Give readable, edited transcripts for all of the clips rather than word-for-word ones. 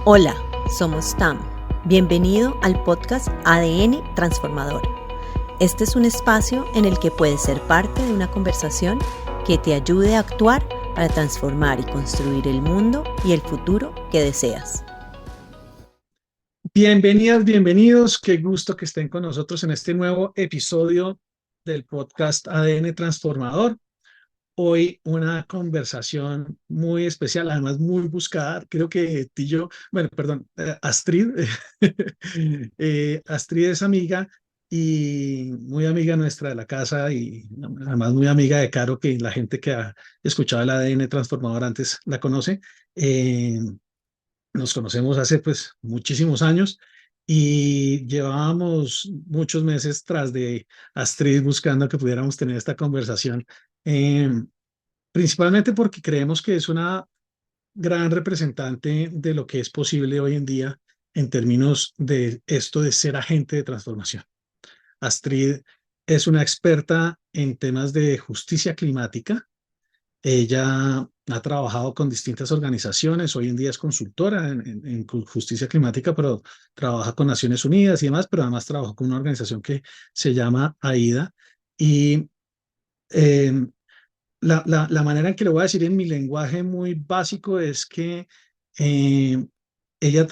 Hola, somos TAM. Bienvenido al podcast ADN Transformador. Este es un espacio en el que puedes ser parte de una conversación que te ayude a actuar para transformar y construir el mundo y el futuro que deseas. Bienvenidas, bienvenidos. Qué gusto que estén con nosotros en este nuevo episodio del podcast ADN Transformador. Hoy una conversación muy especial, además muy buscada. Creo que Tillo, bueno, perdón, Astrid, Astrid es amiga y muy amiga nuestra de la casa y además muy amiga de Caro, que la gente que ha escuchado el ADN Transformador antes la conoce. Eh, Nos conocemos hace pues muchísimos años y llevábamos muchos meses tras de Astrid buscando que pudiéramos tener esta conversación. Eh, Principalmente porque creemos que es una gran representante de lo que es posible hoy en día en términos de esto de ser agente de transformación. Astrid es una experta en temas de justicia climática. Ella ha trabajado con distintas organizaciones, hoy en día es consultora en justicia climática, pero trabaja con Naciones Unidas y demás, pero además trabaja con una organización que se llama AIDA. Y eh, la manera en que lo voy a decir en mi lenguaje muy básico es que eh, ella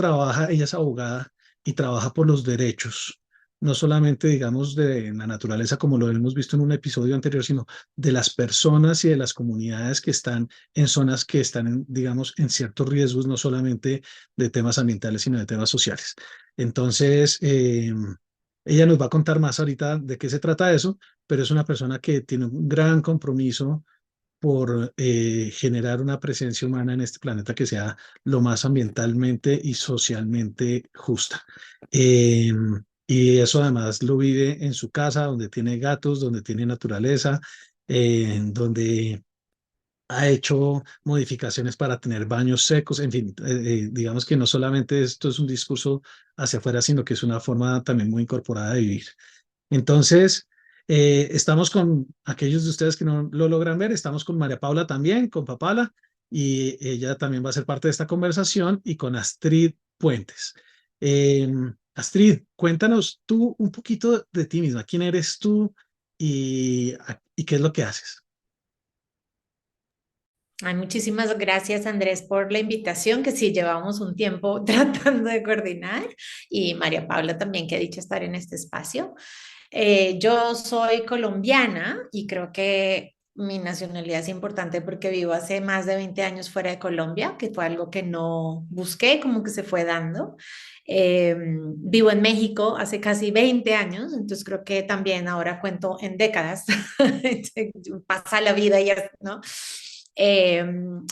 es abogada y trabaja por los derechos, no solamente, digamos, de la naturaleza, como lo hemos visto en un episodio anterior, sino de las personas y de las comunidades que están en zonas que están, digamos, en ciertos riesgos, no solamente de temas ambientales, sino de temas sociales. Entonces, ella nos va a contar más ahorita de qué se trata eso, pero es una persona que tiene un gran compromiso por generar una presencia humana en este planeta que sea lo más ambientalmente y socialmente justa. Eh, y eso además lo vive en su casa, donde tiene gatos, donde tiene naturaleza, donde ha hecho modificaciones para tener baños secos, en fin, digamos que no solamente esto es un discurso hacia afuera, sino que es una forma también muy incorporada de vivir. Entonces, estamos con aquellos de ustedes que no lo logran ver, estamos con María Paula también, con Papala, y ella también va a ser parte de esta conversación, y con Astrid Puentes. Eh, Astrid, cuéntanos tú un poquito de ti misma, quién eres tú y qué es lo que haces. Ay, muchísimas gracias, Andrés, por la invitación, que sí llevamos un tiempo tratando de coordinar, y María Paula también, que ha dicho estar en este espacio. Yo soy colombiana y creo que mi nacionalidad es importante porque vivo hace más de 20 años fuera de Colombia, que fue algo que no busqué, como que se fue dando. Vivo en México hace casi 20 años, entonces creo que también ahora cuento en décadas. Pasa la vida y ya, ¿no? Eh,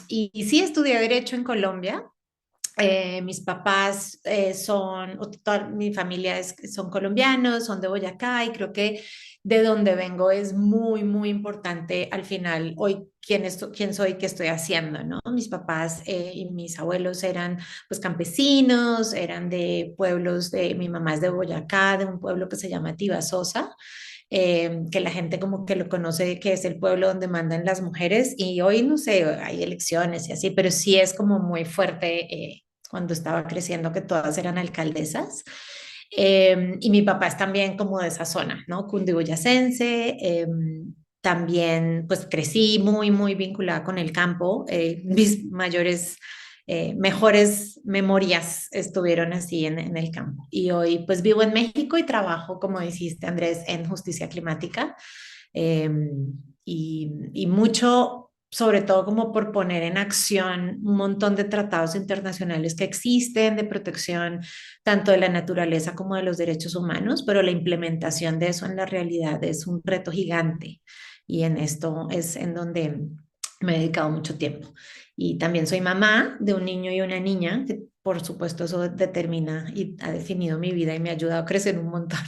y sí estudié Derecho en Colombia. Mis papás toda mi familia son colombianos, son de Boyacá, y creo que de donde vengo es muy, muy importante al final hoy quién soy, qué estoy haciendo, ¿no? Mis papás y mis abuelos eran pues campesinos, eran de pueblos, mi mamá es de Boyacá, de un pueblo que se llama Tibasosa, que la gente como que lo conoce, que es el pueblo donde mandan las mujeres, y hoy no sé, hay elecciones y así, pero sí es como muy fuerte. Cuando estaba creciendo, que todas eran alcaldesas. Y mi papá es también como de esa zona, ¿no? Cundiboyacense. También pues crecí muy, muy vinculada con el campo. Mis mejores memorias estuvieron así en el campo. Y hoy pues vivo en México y trabajo, como dijiste, Andrés, en justicia climática. Eh, y mucho, sobre todo como por poner en acción un montón de tratados internacionales que existen de protección tanto de la naturaleza como de los derechos humanos, pero la implementación de eso en la realidad es un reto gigante, y en esto es en donde me he dedicado mucho tiempo. Y también soy mamá de un niño y una niña, que por supuesto eso determina y ha definido mi vida y me ha ayudado a crecer un montón.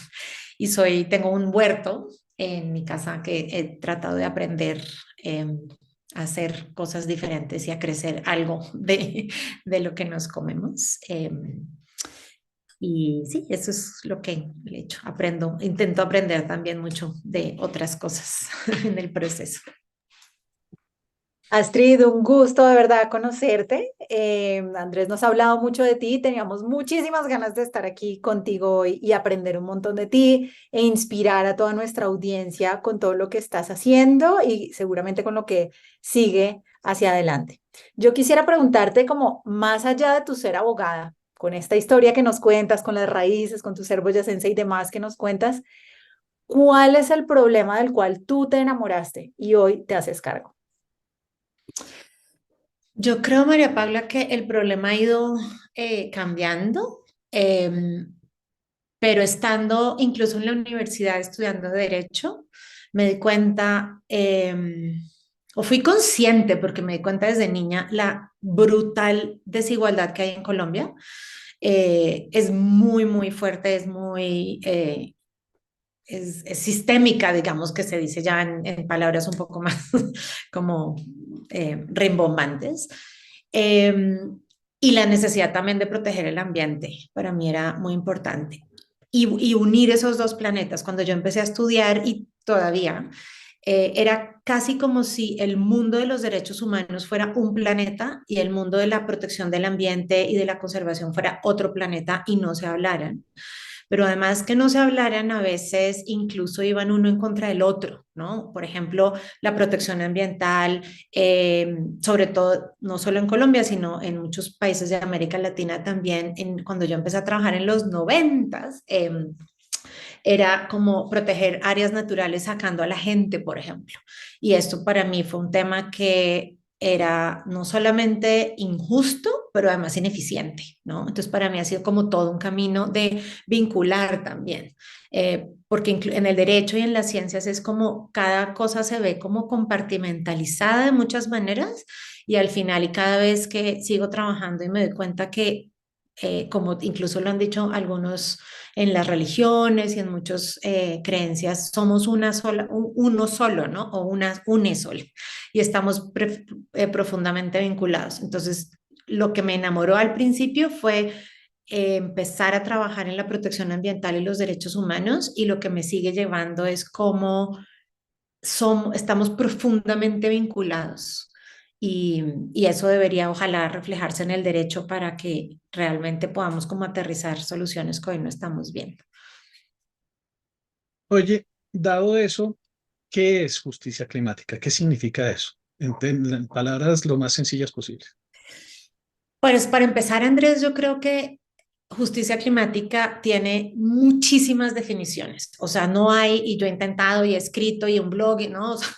Y tengo un huerto en mi casa, que he tratado de aprender eh, a hacer cosas diferentes y a crecer algo de lo que nos comemos. Y sí, eso es lo que he hecho. Intento aprender también mucho de otras cosas en el proceso. Astrid, un gusto de verdad conocerte. Andrés nos ha hablado mucho de ti, teníamos muchísimas ganas de estar aquí contigo hoy y aprender un montón de ti e inspirar a toda nuestra audiencia con todo lo que estás haciendo y seguramente con lo que sigue hacia adelante. Yo quisiera preguntarte como más allá de tu ser abogada, con esta historia que nos cuentas, con las raíces, con tu ser boyacense y demás que nos cuentas, ¿cuál es el problema del cual tú te enamoraste y hoy te haces cargo? Yo creo, María Paula, que el problema ha ido cambiando, pero estando incluso en la universidad estudiando derecho, me di cuenta, o fui consciente, porque me di cuenta desde niña, la brutal desigualdad que hay en Colombia. Es muy, muy fuerte, es sistémica, digamos, que se dice ya en palabras un poco más como rimbombantes. Eh, y la necesidad también de proteger el ambiente, para mí era muy importante. Y unir esos dos planetas, cuando yo empecé a estudiar y todavía, era casi como si el mundo de los derechos humanos fuera un planeta y el mundo de la protección del ambiente y de la conservación fuera otro planeta y no se hablaran. Pero además que no se hablaran, a veces incluso iban uno en contra del otro, ¿no? Por ejemplo, la protección ambiental, sobre todo, no solo en Colombia, sino en muchos países de América Latina también, cuando yo empecé a trabajar en los noventas, era como proteger áreas naturales sacando a la gente, por ejemplo. Y esto para mí fue un tema que era no solamente injusto, pero además ineficiente, ¿no? Entonces para mí ha sido como todo un camino de vincular también, porque en el derecho y en las ciencias es como cada cosa se ve como compartimentalizada de muchas maneras y al final y cada vez que sigo trabajando y me doy cuenta que, como incluso lo han dicho algunos en las religiones y en muchas creencias, somos una sola, uno solo, ¿no? O una unisol y estamos profundamente vinculados. Entonces, lo que me enamoró al principio fue empezar a trabajar en la protección ambiental y los derechos humanos y lo que me sigue llevando es cómo estamos profundamente vinculados. Y eso debería, ojalá, reflejarse en el derecho para que realmente podamos como aterrizar soluciones que hoy no estamos viendo. Oye, dado eso, ¿qué es justicia climática? ¿Qué significa eso? En palabras lo más sencillas posible. Pues para empezar, Andrés, yo creo que justicia climática tiene muchísimas definiciones. O sea, no hay, y yo he intentado y he escrito y un blog, ¿no? O sea,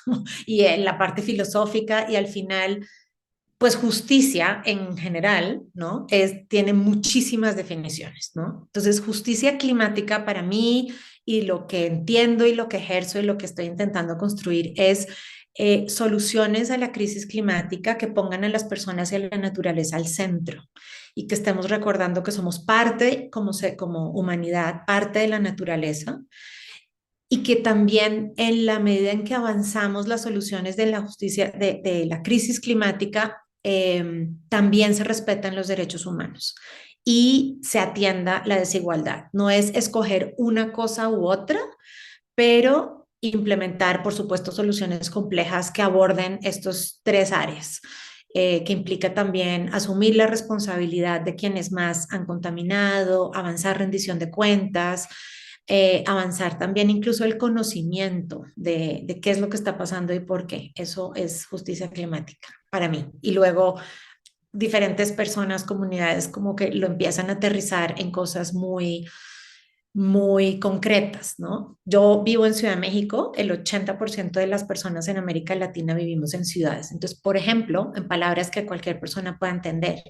y en la parte filosófica y al final pues justicia en general, ¿no? Tiene muchísimas definiciones, ¿no? Entonces, justicia climática para mí y lo que entiendo y lo que ejerzo y lo que estoy intentando construir es soluciones a la crisis climática que pongan a las personas y a la naturaleza al centro y que estemos recordando que somos parte, como humanidad, parte de la naturaleza y que también en la medida en que avanzamos las soluciones de la justicia, de la crisis climática, también se respetan los derechos humanos y se atienda la desigualdad. No es escoger una cosa u otra, pero implementar, por supuesto, soluciones complejas que aborden estos tres áreas. Que implica también asumir la responsabilidad de quienes más han contaminado, avanzar rendición de cuentas, avanzar también incluso el conocimiento de qué es lo que está pasando y por qué. Eso es justicia climática para mí. Y luego diferentes personas, comunidades, como que lo empiezan a aterrizar en cosas muy, muy concretas, ¿no? Yo vivo en Ciudad de México, el 80% de las personas en América Latina vivimos en ciudades. Entonces, por ejemplo, en palabras que cualquier persona pueda entender,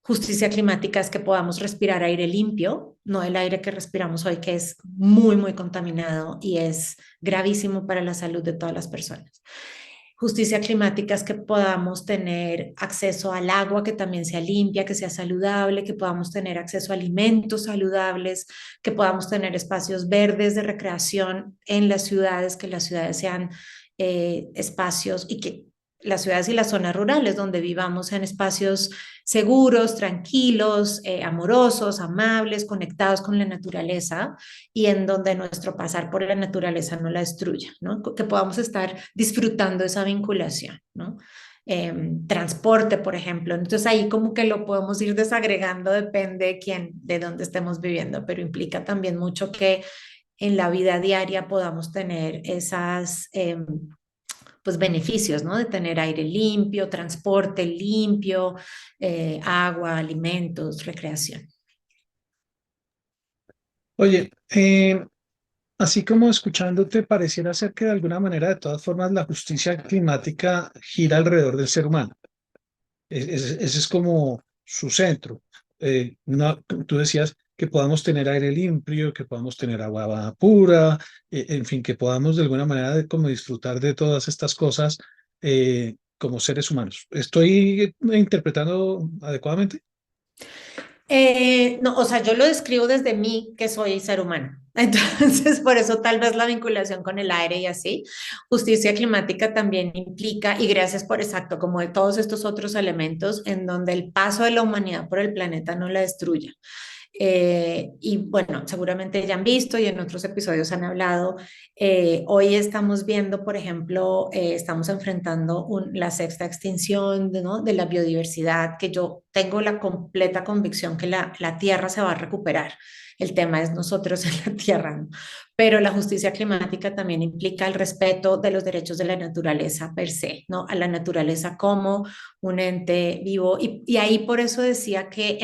justicia climática es que podamos respirar aire limpio, no el aire que respiramos hoy, que es muy, muy contaminado y es gravísimo para la salud de todas las personas. Justicia climática es que podamos tener acceso al agua que también sea limpia, que sea saludable, que podamos tener acceso a alimentos saludables, que podamos tener espacios verdes de recreación en las ciudades, que las ciudades sean espacios y que las ciudades y las zonas rurales donde vivamos en espacios seguros, tranquilos, amorosos, amables, conectados con la naturaleza y en donde nuestro pasar por la naturaleza no la destruya, ¿no? Que podamos estar disfrutando esa vinculación, ¿no? transporte, por ejemplo. Entonces ahí como que lo podemos ir desagregando, depende de quién, de dónde estemos viviendo, pero implica también mucho que en la vida diaria podamos tener esas pues beneficios, ¿no? De tener aire limpio, transporte limpio, agua, alimentos, recreación. Oye, así como escuchándote, pareciera ser que de alguna manera, de todas formas, la justicia climática gira alrededor del ser humano. Ese es como su centro. Tú decías que podamos tener aire limpio, que podamos tener agua pura, en fin, que podamos de alguna manera como disfrutar de todas estas cosas como seres humanos. ¿Estoy interpretando adecuadamente? No, o sea, yo lo describo desde mí, que soy ser humano. Entonces, por eso tal vez la vinculación con el aire y así. Justicia climática también implica, y gracias por exacto, como de todos estos otros elementos en donde el paso de la humanidad por el planeta no la destruya. Y bueno, seguramente ya han visto y en otros episodios han hablado. Hoy estamos viendo, por ejemplo, estamos enfrentando la sexta extinción ¿no? de la biodiversidad, que yo tengo la completa convicción que la Tierra se va a recuperar. El tema es nosotros en la Tierra, ¿no? Pero la justicia climática también implica el respeto de los derechos de la naturaleza per se, ¿no? A la naturaleza como un ente vivo. Y ahí por eso decía que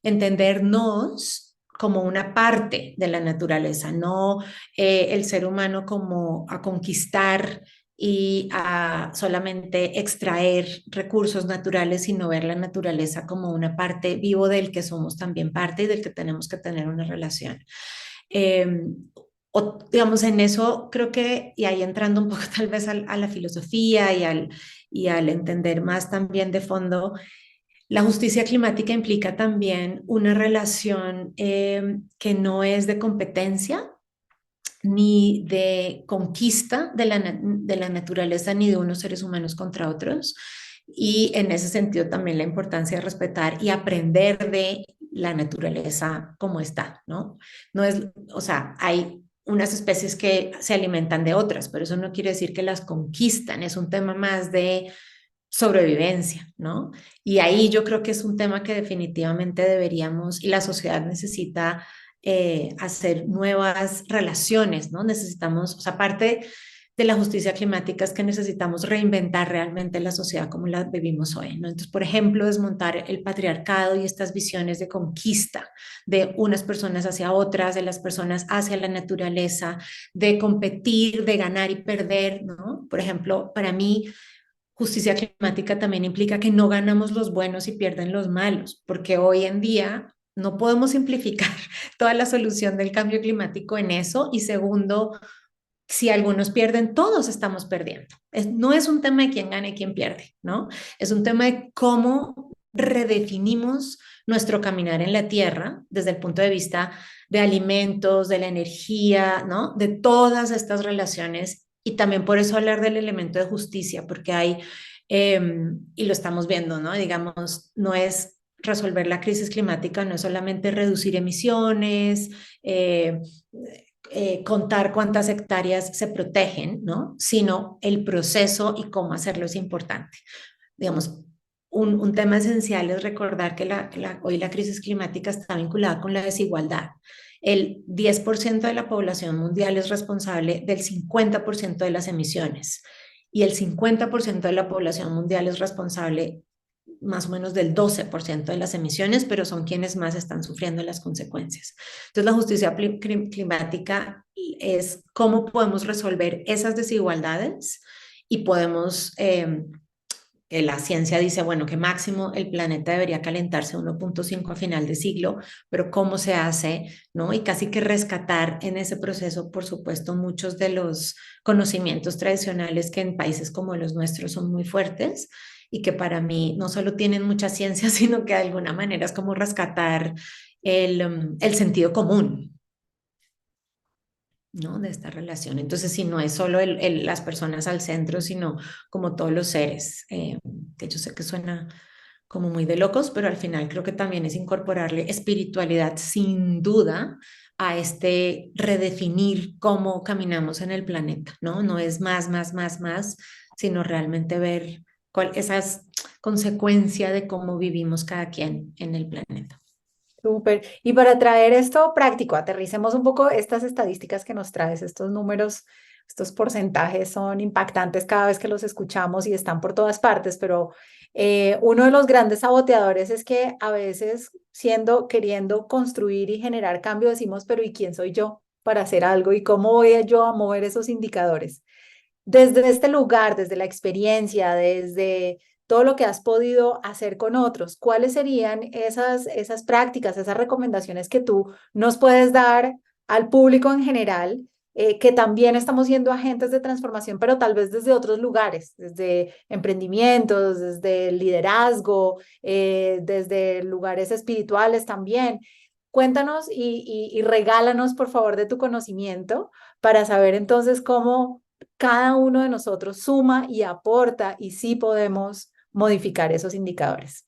entendernos como una parte de la naturaleza, no el ser humano como a conquistar y a solamente extraer recursos naturales, sino ver la naturaleza como una parte vivo del que somos también parte y del que tenemos que tener una relación. Eh, o, digamos, en eso creo que, y ahí entrando un poco tal vez a la filosofía y al entender más también de fondo, la justicia climática implica también una relación que no es de competencia ni de conquista de la naturaleza ni de unos seres humanos contra otros. Y en ese sentido también la importancia de respetar y aprender de la naturaleza como está, ¿no? No es, o sea, hay unas especies que se alimentan de otras, pero eso no quiere decir que las conquistan, es un tema más de sobrevivencia, ¿no? Y ahí yo creo que es un tema que definitivamente deberíamos, y la sociedad necesita hacer nuevas relaciones, ¿no? Necesitamos, o sea, aparte de la justicia climática es que necesitamos reinventar realmente la sociedad como la vivimos hoy, ¿no? Entonces, por ejemplo, desmontar el patriarcado y estas visiones de conquista de unas personas hacia otras, de las personas hacia la naturaleza, de competir, de ganar y perder, ¿no? Por ejemplo, para mí justicia climática también implica que no ganamos los buenos y pierden los malos, porque hoy en día no podemos simplificar toda la solución del cambio climático en eso. Y segundo, si algunos pierden, todos estamos perdiendo. No es un tema de quién gana y quién pierde, ¿no? Es un tema de cómo redefinimos nuestro caminar en la tierra desde el punto de vista de alimentos, de la energía, ¿no? De todas estas relaciones y también por eso hablar del elemento de justicia, porque hay, y lo estamos viendo, ¿no? Digamos, no es resolver la crisis climática, no es solamente reducir emisiones, contar cuántas hectáreas se protegen, ¿no? Sino el proceso y cómo hacerlo es importante. Digamos, un tema esencial es recordar que hoy la crisis climática está vinculada con la desigualdad. El 10% de la población mundial es responsable del 50% de las emisiones y el 50% de la población mundial es responsable más o menos del 12% de las emisiones, pero son quienes más están sufriendo las consecuencias. Entonces, la justicia climática es cómo podemos resolver esas desigualdades y podemos la ciencia dice, bueno, que máximo el planeta debería calentarse 1.5 a final de siglo, pero cómo se hace, ¿no? Y casi que rescatar en ese proceso, por supuesto, muchos de los conocimientos tradicionales que en países como los nuestros son muy fuertes y que para mí no solo tienen mucha ciencia, sino que de alguna manera es como rescatar el sentido común, ¿no? De esta relación. Entonces, si no es solo las personas al centro, sino como todos los seres, que yo sé que suena como muy de locos, pero al final creo que también es incorporarle espiritualidad sin duda a este redefinir cómo caminamos en el planeta, ¿no? No es más, sino realmente ver esas consecuencias de cómo vivimos cada quien en el planeta. Súper. Y para traer esto práctico, aterricemos un poco estas estadísticas que nos traes, estos números, estos porcentajes son impactantes cada vez que los escuchamos y están por todas partes, pero uno de los grandes saboteadores es que a veces queriendo construir y generar cambio decimos, pero ¿y quién soy yo para hacer algo? ¿Y cómo voy yo a mover esos indicadores? Desde este lugar, desde la experiencia, desde todo lo que has podido hacer con otros, ¿cuáles serían esas prácticas, esas recomendaciones que tú nos puedes dar al público en general, que también estamos siendo agentes de transformación, pero tal vez desde otros lugares, desde emprendimientos, desde liderazgo, desde lugares espirituales también? Cuéntanos y regálanos, por favor, de tu conocimiento para saber entonces cómo cada uno de nosotros suma y aporta y sí podemos modificar esos indicadores.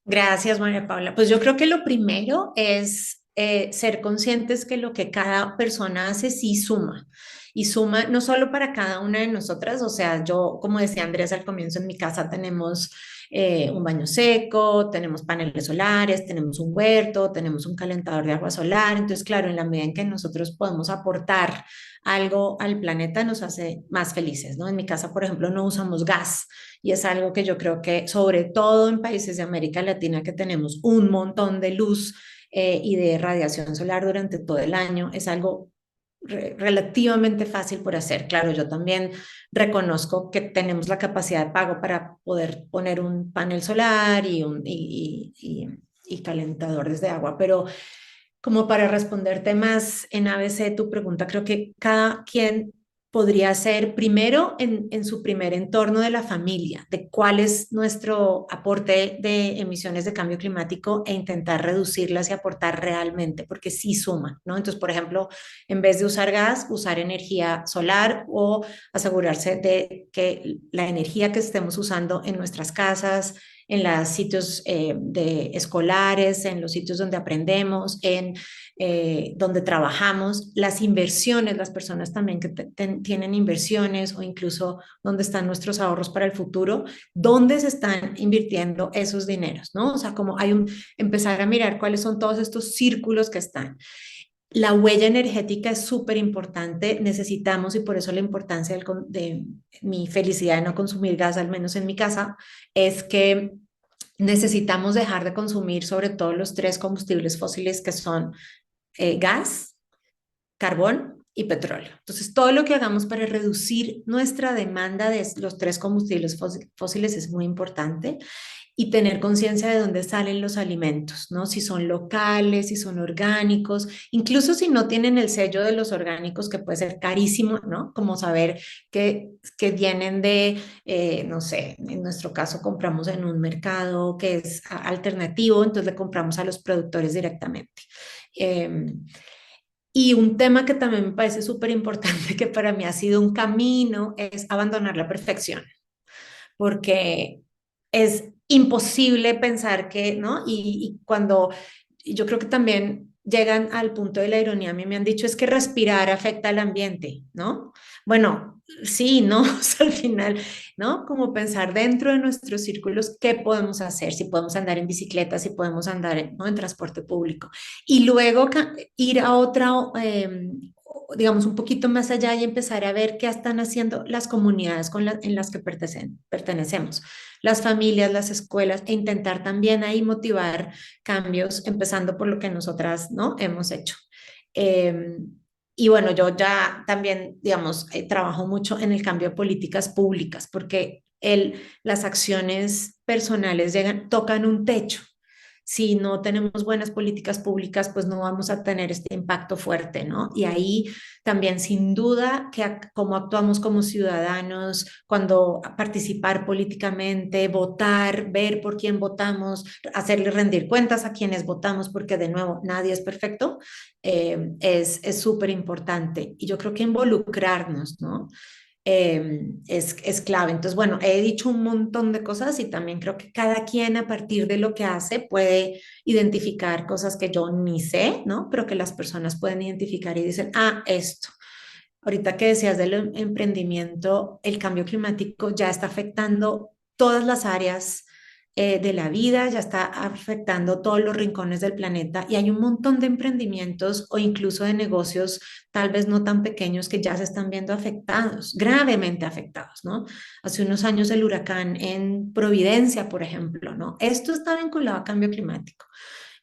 Gracias, María Paula. Pues yo creo que lo primero es ser conscientes que lo que cada persona hace sí suma. Y suma no solo para cada una de nosotras, o sea, yo, como decía Andrés al comienzo, en mi casa tenemos un baño seco, tenemos paneles solares, tenemos un huerto, tenemos un calentador de agua solar. Entonces, claro, en la medida en que nosotros podemos aportar algo al planeta, nos hace más felices, ¿no? En mi casa, por ejemplo, no usamos gas. Y es algo que yo creo que, sobre todo en países de América Latina, que tenemos un montón de luz y de radiación solar durante todo el año, es algo relativamente fácil por hacer. Claro, yo también reconozco que tenemos la capacidad de pago para poder poner un panel solar y calentadores de agua, pero como para responderte más en ABC tu pregunta, creo que cada quien podría ser primero en su primer entorno de la familia, de cuál es nuestro aporte de emisiones de cambio climático e intentar reducirlas y aportar realmente, porque sí suma, ¿no? Entonces, por ejemplo, en vez de usar gas, usar energía solar o asegurarse de que la energía que estemos usando en nuestras casas, en los sitios de escolares, en los sitios donde aprendemos, en donde trabajamos, las inversiones, las personas también que tienen inversiones o incluso dónde están nuestros ahorros para el futuro, dónde se están invirtiendo esos dineros, ¿no? O sea, como empezar a mirar cuáles son todos estos círculos que están. La huella energética es súper importante, necesitamos, y por eso la importancia de mi felicidad de no consumir gas, al menos en mi casa, es que necesitamos dejar de consumir sobre todo los tres combustibles fósiles que son gas, carbón y petróleo. Entonces, todo lo que hagamos para reducir nuestra demanda de los tres combustibles fósiles es muy importante y tener conciencia de dónde salen los alimentos, ¿no? Si son locales, si son orgánicos, incluso si no tienen el sello de los orgánicos, que puede ser carísimo, ¿no? Como saber que vienen de, no sé, en nuestro caso compramos en un mercado que es alternativo, entonces le compramos a los productores directamente. Y un tema que también me parece súper importante, que para mí ha sido un camino, es abandonar la perfección, porque es imposible pensar que, ¿no? Y cuando yo creo que también llegan al punto de la ironía, a mí me han dicho es que respirar afecta al ambiente, ¿no? Bueno, sí, ¿no? O sea, al final, ¿no? Como pensar dentro de nuestros círculos qué podemos hacer, si podemos andar en bicicleta, si podemos andar ¿no? en transporte público. Y luego ir a otra, digamos, un poquito más allá y empezar a ver qué están haciendo las comunidades en las que pertenecemos, las familias, las escuelas, e intentar también ahí motivar cambios, empezando por lo que nosotras, ¿no? hemos hecho. Eh, y bueno, yo ya también, digamos, trabajo mucho en el cambio de políticas públicas, porque las acciones personales tocan un techo. Si no tenemos buenas políticas públicas, pues no vamos a tener este impacto fuerte, ¿no? Y ahí también, sin duda, que cómo actuamos como ciudadanos, cuando participar políticamente, votar, ver por quién votamos, hacerle rendir cuentas a quienes votamos, porque de nuevo, nadie es perfecto, es súper importante. Y yo creo que involucrarnos, ¿no? Es clave. Entonces, bueno, he dicho un montón de cosas y también creo que cada quien a partir de lo que hace puede identificar cosas que yo ni sé, ¿no? Pero que las personas pueden identificar y dicen, ah, esto. Ahorita que decías del emprendimiento, el cambio climático ya está afectando todas las áreas de la vida, ya está afectando todos los rincones del planeta y hay un montón de emprendimientos o incluso de negocios tal vez no tan pequeños que ya se están viendo afectados, gravemente afectados, ¿no? Hace unos años el huracán en Providencia, por ejemplo, ¿no? Esto está vinculado a cambio climático.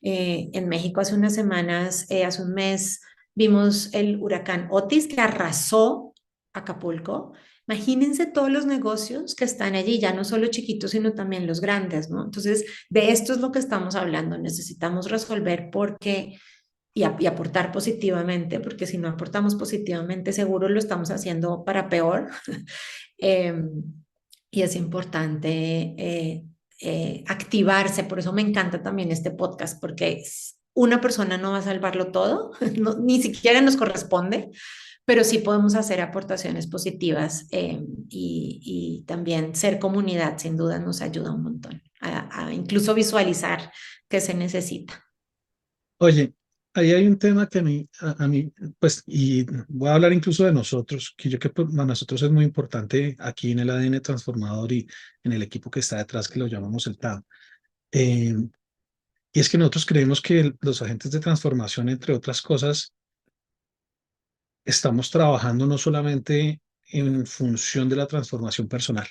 En México hace unas semanas, hace un mes, vimos el huracán Otis que arrasó Acapulco. Imagínense todos los negocios que están allí, ya no solo chiquitos, sino también los grandes, ¿no? Entonces, de esto es lo que estamos hablando. Necesitamos resolver porque y aportar positivamente, porque si no aportamos positivamente, seguro lo estamos haciendo para peor. Eh, y es importante activarse. Por eso me encanta también este podcast, porque una persona no va a salvarlo todo, no, ni siquiera nos corresponde, pero sí podemos hacer aportaciones positivas y también ser comunidad, sin duda, nos ayuda un montón a incluso visualizar qué se necesita. Oye, ahí hay un tema que a mí, pues, y voy a hablar incluso de nosotros, que yo creo que para nosotros es muy importante aquí en el ADN transformador y en el equipo que está detrás, que lo llamamos el TAM. Eh, y es que nosotros creemos que los agentes de transformación, entre otras cosas, estamos trabajando no solamente en función de la transformación personal,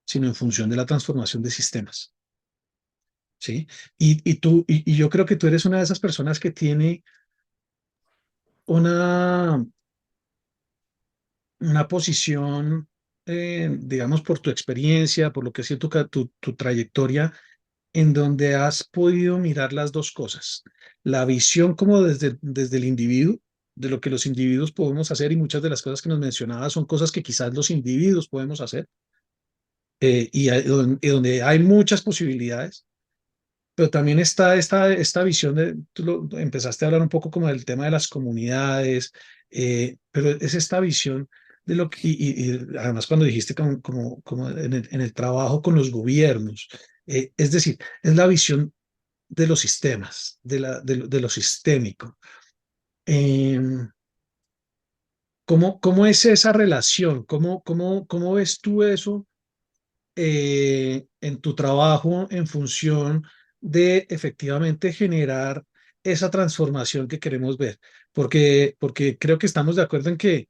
sino en función de la transformación de sistemas. ¿Sí? Y yo creo que tú eres una de esas personas que tiene una, una posición, digamos, por tu experiencia, por lo que ha sido tu trayectoria, en donde has podido mirar las dos cosas. La visión como desde el individuo, de lo que los individuos podemos hacer y muchas de las cosas que nos mencionabas son cosas que quizás los individuos podemos hacer y donde hay muchas posibilidades. Pero también está esta visión empezaste a hablar un poco como del tema de las comunidades, pero es esta visión de lo que, y además cuando dijiste como en el trabajo con los gobiernos, es decir, es la visión de los sistemas, de lo sistémico. ¿Cómo es esa relación? ¿Cómo ves tú eso en tu trabajo en función de efectivamente generar esa transformación que queremos ver? Porque creo que estamos de acuerdo en que,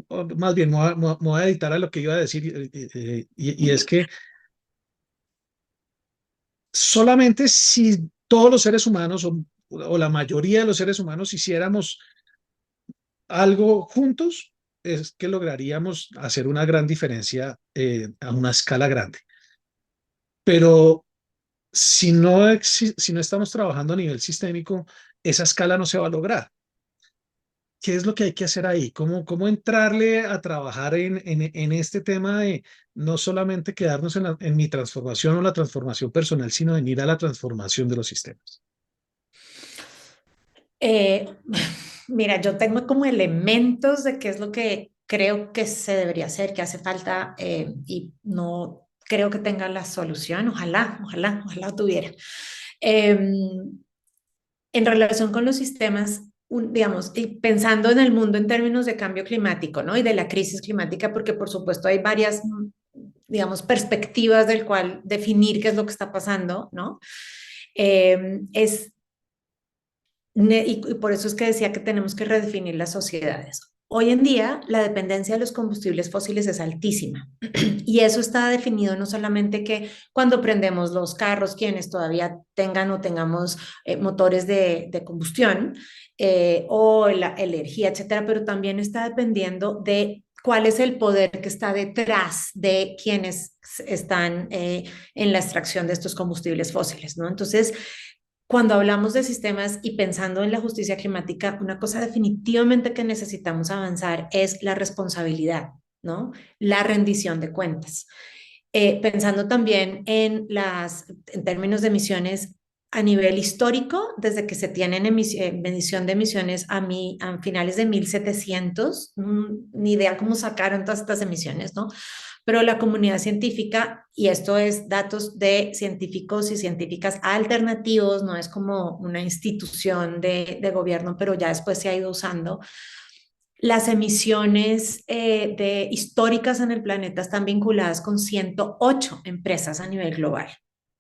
o más bien, me voy a editar a lo que iba a decir, y es que solamente si todos los seres humanos o la mayoría de los seres humanos hiciéramos algo juntos, es que lograríamos hacer una gran diferencia a una escala grande. Pero si no estamos trabajando a nivel sistémico, esa escala no se va a lograr. ¿Qué es lo que hay que hacer ahí? ¿Cómo entrarle a trabajar en este tema de no solamente quedarnos en mi transformación o la transformación personal, sino en ir a la transformación de los sistemas? Eh, Mira, yo tengo como elementos de qué es lo que creo que se debería hacer, que hace falta y no creo que tenga la solución. Ojalá tuviera. En relación con los sistemas, digamos, y pensando en el mundo en términos de cambio climático, ¿no? Y de la crisis climática, porque por supuesto hay varias, digamos, perspectivas del cual definir qué es lo que está pasando, ¿no? Es y por eso es que decía que tenemos que redefinir las sociedades. Hoy en día, la dependencia de los combustibles fósiles es altísima y eso está definido no solamente que cuando prendemos los carros, quienes todavía tengan o tengamos motores de combustión o la energía, etcétera, pero también está dependiendo de cuál es el poder que está detrás de quienes están en la extracción de estos combustibles fósiles, ¿no? Entonces, cuando hablamos de sistemas y pensando en la justicia climática, una cosa definitivamente que necesitamos avanzar es la responsabilidad, ¿no? La rendición de cuentas. Pensando también en términos de emisiones a nivel histórico, desde que se tienen medición de emisiones a finales de 1700, ni idea cómo sacaron todas estas emisiones, ¿no? Pero la comunidad científica, y esto es datos de científicos y científicas alternativos, no es como una institución de gobierno, pero ya después se ha ido usando, las emisiones históricas en el planeta están vinculadas con 108 empresas a nivel global.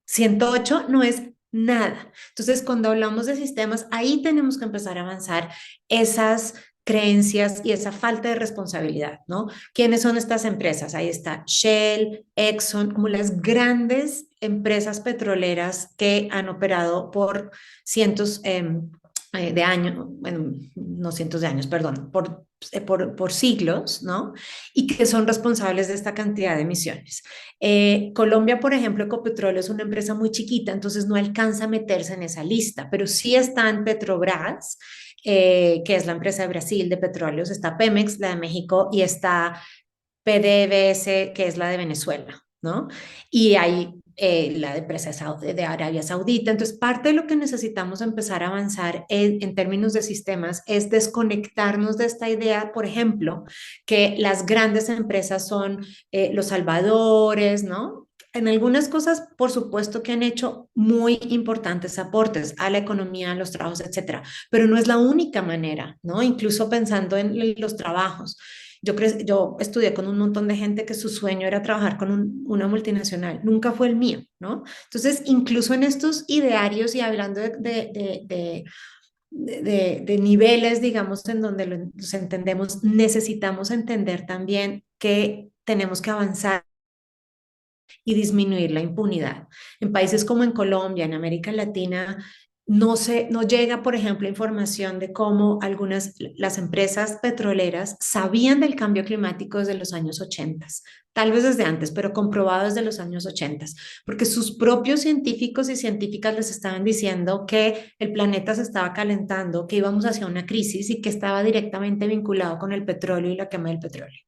108 no es nada. Entonces, cuando hablamos de sistemas, ahí tenemos que empezar a avanzar esas creencias y esa falta de responsabilidad, ¿no? ¿Quiénes son estas empresas? Ahí está Shell, Exxon, como las grandes empresas petroleras que han operado por cientos de años, bueno, no cientos de años, perdón, por siglos, ¿no? Y que son responsables de esta cantidad de emisiones. Colombia, por ejemplo, Ecopetrol es una empresa muy chiquita, entonces no alcanza a meterse en esa lista, pero sí están Petrobras, que es la empresa de Brasil de petróleos, está Pemex, la de México, y está PDVSA, que es la de Venezuela, ¿no? Y hay la de empresa de Arabia Saudita. Entonces, parte de lo que necesitamos empezar a avanzar en términos de sistemas es desconectarnos de esta idea, por ejemplo, que las grandes empresas son los salvadores, ¿no? En algunas cosas, por supuesto que han hecho muy importantes aportes a la economía, a los trabajos, etcétera, pero no es la única manera, ¿no? Incluso pensando en los trabajos. Yo estudié con un montón de gente que su sueño era trabajar con una multinacional, nunca fue el mío, ¿no? Entonces, incluso en estos idearios y hablando de niveles, digamos, en donde los entendemos, necesitamos entender también que tenemos que avanzar y disminuir la impunidad. En países como en Colombia, en América Latina, no llega, por ejemplo, información de cómo las empresas petroleras sabían del cambio climático desde los años 80, tal vez desde antes, pero comprobado desde los años 80, porque sus propios científicos y científicas les estaban diciendo que el planeta se estaba calentando, que íbamos hacia una crisis y que estaba directamente vinculado con el petróleo y la quema del petróleo.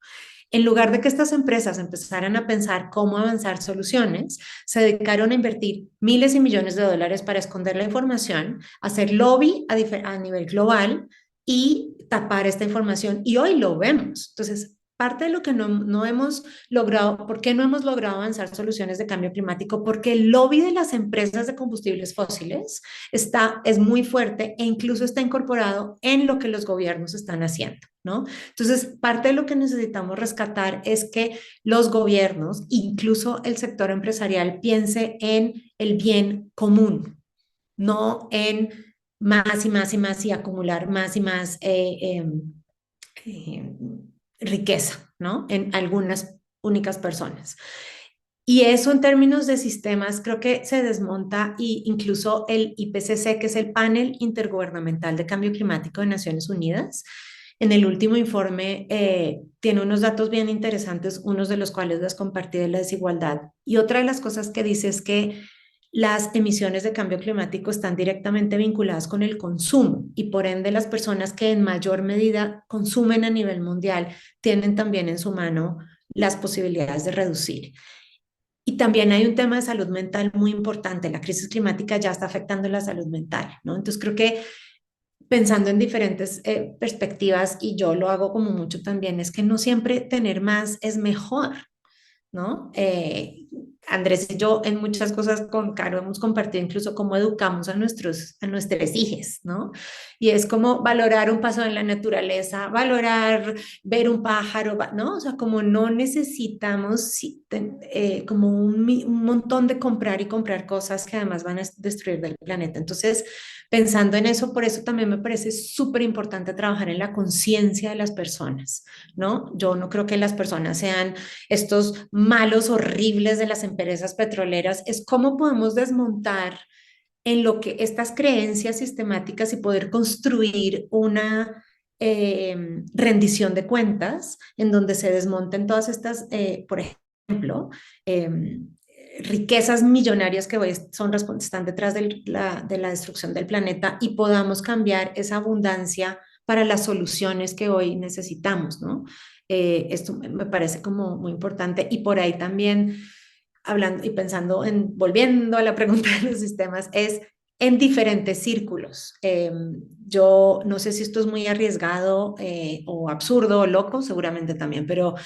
En lugar de que estas empresas empezaran a pensar cómo avanzar soluciones, se dedicaron a invertir miles y millones de dólares para esconder la información, hacer lobby a nivel global y tapar esta información. Y hoy lo vemos. Entonces, parte de lo que no hemos logrado, ¿por qué no hemos logrado avanzar soluciones de cambio climático? Porque el lobby de las empresas de combustibles fósiles es muy fuerte e incluso está incorporado en lo que los gobiernos están haciendo, ¿no? Entonces, parte de lo que necesitamos rescatar es que los gobiernos, incluso el sector empresarial, piense en el bien común, no en más y más y más y acumular más y más eh, riqueza, ¿no? En algunas únicas personas. Y eso en términos de sistemas creo que se desmonta y incluso el IPCC, que es el Panel Intergubernamental de Cambio Climático de Naciones Unidas, en el último informe tiene unos datos bien interesantes, unos de los cuales les compartí de la desigualdad. Y otra de las cosas que dice es que las emisiones de cambio climático están directamente vinculadas con el consumo y por ende las personas que en mayor medida consumen a nivel mundial tienen también en su mano las posibilidades de reducir. Y también hay un tema de salud mental muy importante. La crisis climática ya está afectando la salud mental, ¿no? Entonces creo que pensando en diferentes perspectivas, y yo lo hago como mucho también, es que no siempre tener más es mejor, ¿no? Andrés y yo en muchas cosas con Caro hemos compartido incluso cómo educamos a nuestras hijas, ¿no? Y es como valorar un paso en la naturaleza, valorar ver un pájaro, ¿no? O sea, como no necesitamos como un montón de comprar y comprar cosas que además van a destruir del planeta. Entonces, pensando en eso, por eso también me parece súper importante trabajar en la conciencia de las personas, ¿no? Yo no creo que las personas sean estos malos horribles de las empresas petroleras, es cómo podemos desmontar en lo que estas creencias sistemáticas y poder construir una rendición de cuentas en donde se desmonten todas estas, por ejemplo, eh, riquezas millonarias que hoy están detrás de la destrucción del planeta y podamos cambiar esa abundancia para las soluciones que hoy necesitamos, ¿no? Esto me parece como muy importante y por ahí también hablando y pensando en, volviendo a la pregunta de los sistemas, es en diferentes círculos. Yo no sé si esto es muy arriesgado o absurdo o loco, seguramente también, pero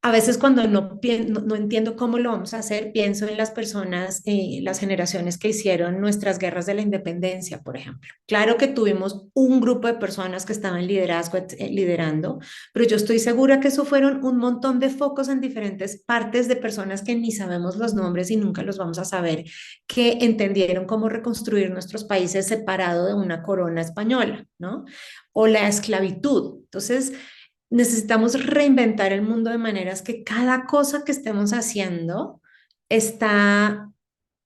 a veces cuando no entiendo cómo lo vamos a hacer, pienso en las personas, las generaciones que hicieron nuestras guerras de la independencia, por ejemplo. Claro que tuvimos un grupo de personas que estaban liderando, pero yo estoy segura que eso fueron un montón de focos en diferentes partes de personas que ni sabemos los nombres y nunca los vamos a saber, que entendieron cómo reconstruir nuestros países separado de una corona española, ¿no? O la esclavitud. Entonces, necesitamos reinventar el mundo de maneras que cada cosa que estemos haciendo está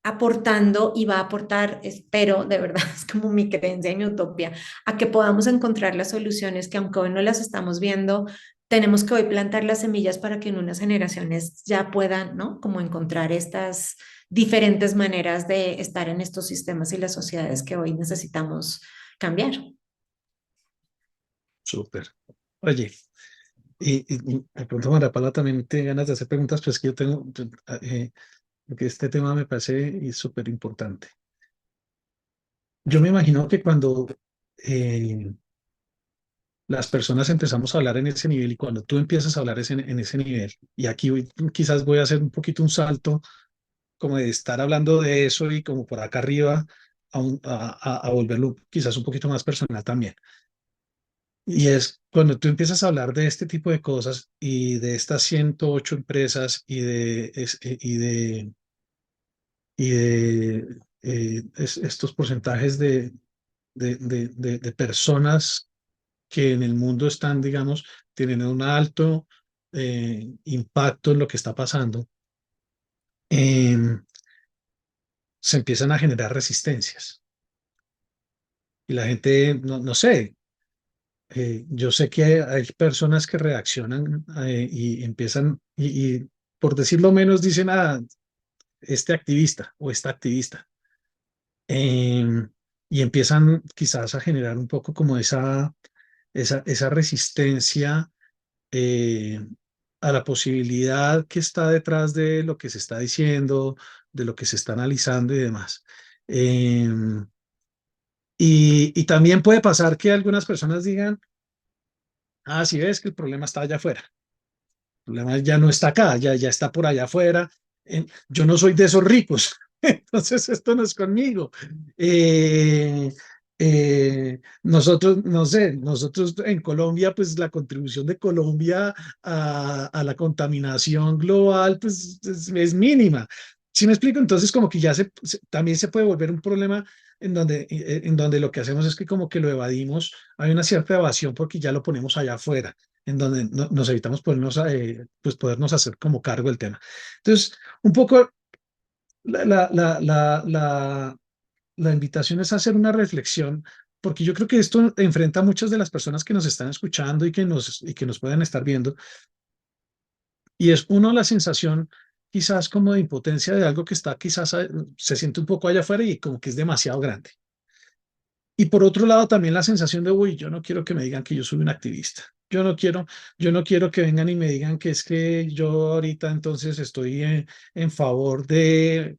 aportando y va a aportar, espero, de verdad, es como mi creencia y mi utopía, a que podamos encontrar las soluciones que aunque hoy no las estamos viendo, tenemos que hoy plantar las semillas para que en unas generaciones ya puedan, ¿no? Como encontrar estas diferentes maneras de estar en estos sistemas y las sociedades que hoy necesitamos cambiar. Súper. Oye, y de pronto María Paula también tiene ganas de hacer preguntas, pues que yo tengo, porque este tema me parece súper importante. Yo me imagino que cuando las personas empezamos a hablar en ese nivel y cuando tú empiezas a hablar en ese nivel, y aquí quizás voy a hacer un poquito un salto como de estar hablando de eso y como por acá arriba a volverlo quizás un poquito más personal también. Y es cuando tú empiezas a hablar de este tipo de cosas y de estas 108 empresas y de estos porcentajes de personas que en el mundo están, digamos, tienen un alto impacto en lo que está pasando, em, se empiezan a generar resistencias. Y la gente, no sé, yo sé que hay personas que reaccionan y empiezan, y por decirlo menos, dicen a este activista o esta activista. em, y empiezan quizás a generar un poco como esa resistencia eh, a la posibilidad que está detrás de lo que se está diciendo, de lo que se está analizando y demás. Em, y también puede pasar que algunas personas digan, ah, sí ves que el problema está allá afuera. El problema ya no está acá, ya está por allá afuera. Yo no soy de esos ricos, entonces esto no es conmigo. Eh, nosotros, no sé, nosotros en Colombia, pues la contribución de Colombia a la contaminación global, pues es mínima. ¿Sí me explico? Entonces como que ya también se puede volver un problema en donde lo que hacemos es que como que lo evadimos, hay una cierta evasión porque ya lo ponemos allá afuera en donde nos evitamos pues podernos hacer como cargo del tema. Entonces, un poco la invitación es a hacer una reflexión, porque yo creo que esto enfrenta a muchas de las personas que nos están escuchando y que nos pueden estar viendo, y es uno la sensación quizás como de impotencia de algo que está quizás se siente un poco allá afuera y como que es demasiado grande. Y por otro lado, también la sensación de, uy, yo no quiero que me digan que yo soy un activista. Yo no quiero que vengan y me digan que es que yo ahorita entonces estoy en favor del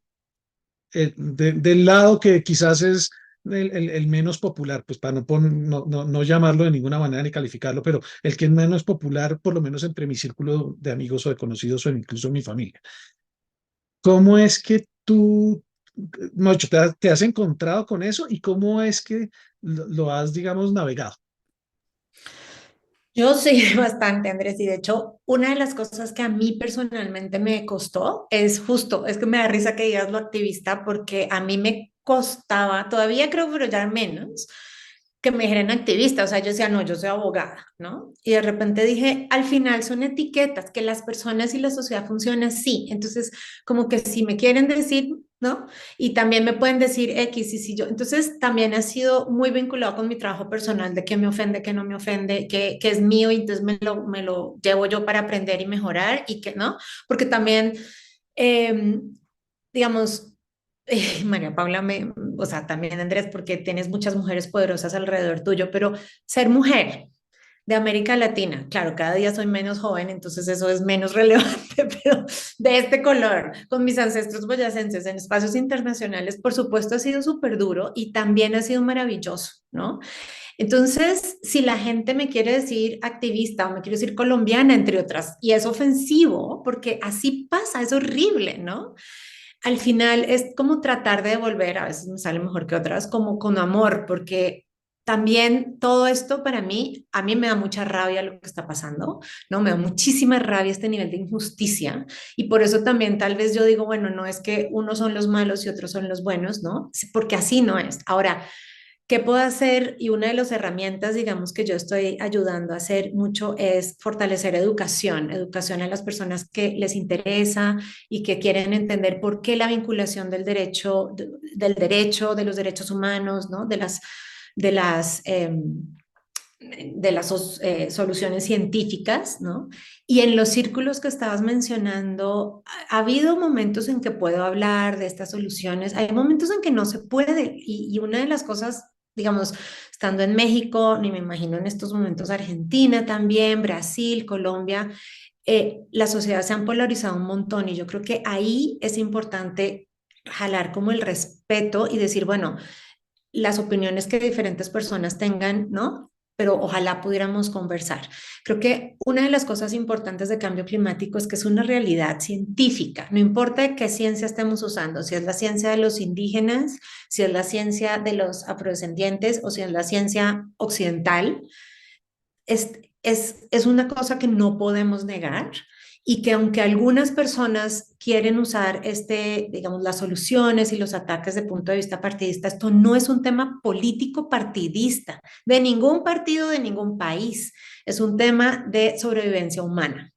lado que quizás es el menos popular, pues para no llamarlo de ninguna manera ni calificarlo, pero el que es menos popular, por lo menos entre mi círculo de amigos o de conocidos o incluso mi familia. ¿Cómo es que tú, Mocho, te has encontrado con eso y cómo es que lo has, digamos, navegado? Yo sí, bastante, Andrés, y de hecho, una de las cosas que a mí personalmente me costó es justo, es que me da risa que digas lo activista, porque a mí me costaba, todavía creo, pero ya menos, que me dijeran activista, o sea, yo decía, no, yo soy abogada, ¿no? Y de repente dije, al final son etiquetas, que las personas y la sociedad funcionan así, entonces, como que si me quieren decir, ¿no? Y también me pueden decir X y si yo. Entonces, también ha sido muy vinculado con mi trabajo personal de qué me ofende, qué no me ofende, qué es mío y entonces me lo llevo yo para aprender y mejorar y que no. Porque también, eh, digamos, María Paula, o sea, también Andrés, porque tienes muchas mujeres poderosas alrededor tuyo, pero ser mujer de América Latina, claro, cada día soy menos joven, entonces eso es menos relevante, pero de este color, con mis ancestros boyacenses en espacios internacionales, por supuesto ha sido súper duro y también ha sido maravilloso, ¿no? Entonces, si la gente me quiere decir activista o me quiere decir colombiana, entre otras, y es ofensivo, porque así pasa, es horrible, ¿no? Al final es como tratar de devolver, a veces me sale mejor que otras, como con amor, porque también todo esto para mí, a mí me da mucha rabia lo que está pasando, ¿no? Me da muchísima rabia este nivel de injusticia y por eso también tal vez yo digo, bueno, no es que unos son los malos y otros son los buenos, ¿no? Porque así no es. Ahora, ¿qué puedo hacer? Y una de las herramientas, digamos, que yo estoy ayudando a hacer mucho es fortalecer educación, educación a las personas que les interesa y que quieren entender por qué la vinculación del derecho, de los derechos humanos, ¿no? De las soluciones científicas, ¿no? Y en los círculos que estabas mencionando, ha habido momentos en que puedo hablar de estas soluciones, hay momentos en que no se puede, y una de las cosas, digamos, estando en México, ni me imagino en estos momentos Argentina también, Brasil, Colombia, las sociedades se han polarizado un montón y yo creo que ahí es importante jalar como el respeto y decir, bueno, las opiniones que diferentes personas tengan, ¿no? Pero ojalá pudiéramos conversar. Creo que una de las cosas importantes de cambio climático es que es una realidad científica. No importa qué ciencia estemos usando, si es la ciencia de los indígenas, si es la ciencia de los afrodescendientes o si es la ciencia occidental, es una cosa que no podemos negar y que aunque algunas personas quieren usar digamos, las soluciones y los ataques de punto de vista partidista, esto no es un tema político partidista de ningún partido, de ningún país. Es un tema de sobrevivencia humana.